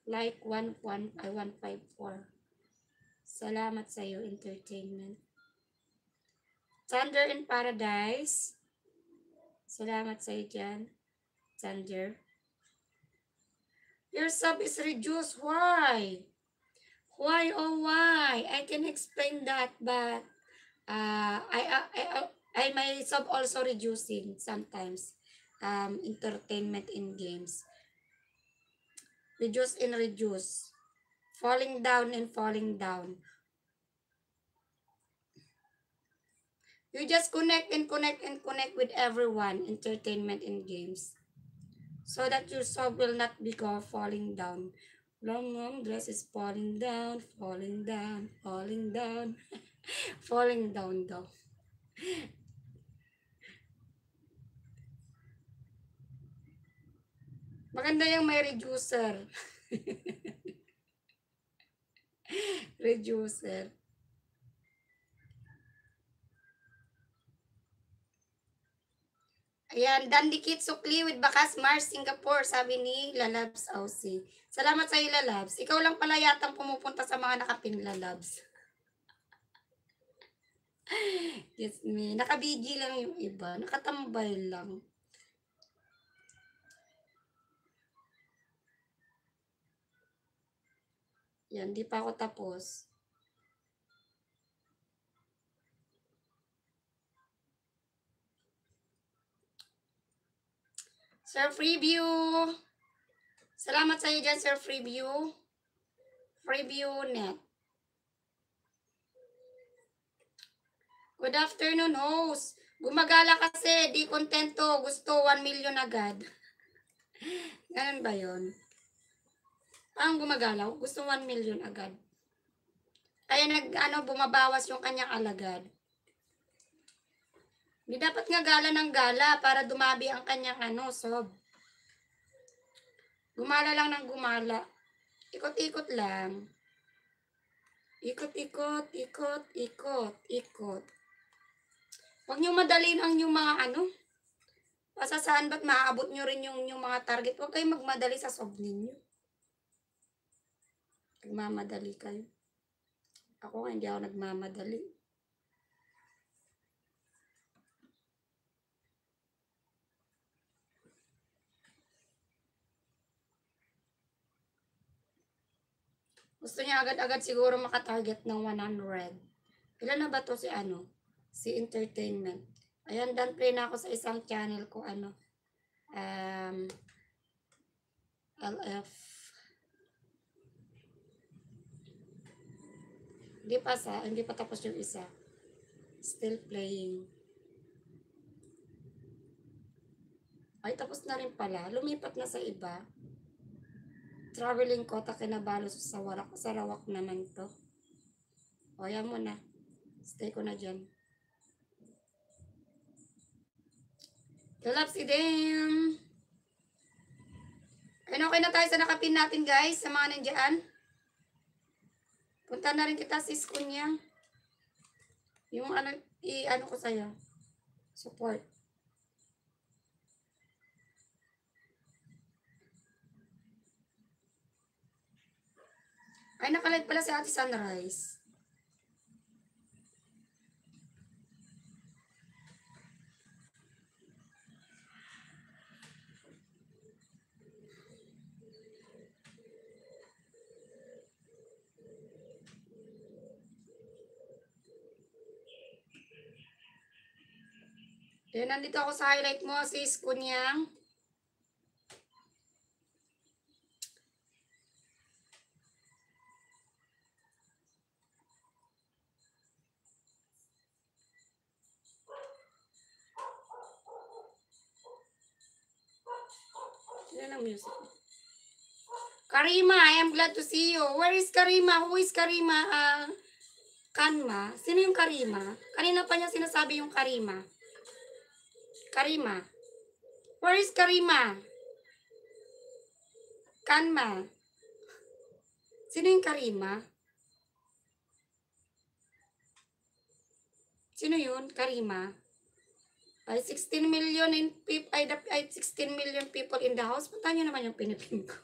Like 154. Salamat sa iyo, entertainment. Thunder in Paradise. Salamat sa iyo dyan. Thunder. Your sub is reduced. Why? Why oh why? I can explain that, but I my sub also reducing sometimes. Entertainment in games. Reduce and reduce. Falling down and falling down. You just connect and connect and connect with everyone. Entertainment in games. So that your sub will not be falling down. Long dress is falling down, falling down, falling down, falling down daw. Maganda yung may reducer. Reducer. Ayan, Dandikit Sukli with Bakas Mars, Singapore, sabi ni Lalabs Aussie. Salamat sa iyo, Lalabs. Ikaw lang pala yatang pumupunta sa mga nakapin, Lalabs. Yes, me. Nakabigi lang yung iba. Nakatambay lang. Yan, di pa ako tapos. Sir Freeview. Salamat sa iyo dyan, Sir Freeview. Freeview net. Good afternoon, host. Gumagala kasi, di kontento. Gusto 1 million agad. Ganun ba yun? Ang gumagalaw, gusto 1 million agad. Kaya bumabawas yung kanyang alagad. Hindi dapat nga gala ng gala para dumabi ang kanyang sob. Gumala lang ng gumala. Ikot-ikot lang. Ikot-ikot, ikot, ikot, ikot. Huwag nyo madalin ang yung mga pasasaan ba't maaabot nyo rin yung mga target. Huwag kayong magmadali sa sob ninyo. Nagmamadali kayo. Ako nga, hindi ako nagmamadali. Gusto niya agad-agad siguro makatarget ng 100. Ilan na ba to si Si entertainment. Ayan, done play na ako sa isang channel ko LF. Hindi pa tapos yung isa. Still playing. Ay, tapos na rin pala. Lumipat na sa iba. Traveling ko, Takinabalo sa Sarawak naman to. O, yan mo na. Stay ko na dyan. Tulap si Dem. Okay na tayo sa nakapin natin, guys. Sa mga nandiyan. Punta na rin kita sa Skunya. Yung ko sa'yo. Support. Ay, nakalive pala si Ate Sunrise. Yan, nandito ako sa highlight mo, sis Kunyang. Yan ang music. Karima, I am glad to see you. Where is Karima? Who is Karima? Kanma? Sino yung Karima? Kanina pa niya sinasabi yung Karima. Karima. Where is Karima? Kanma. Sino yung Karima? Sino yun? Karima? Ay, 16 million people in the house. Punta nyo naman yung pinipin ko.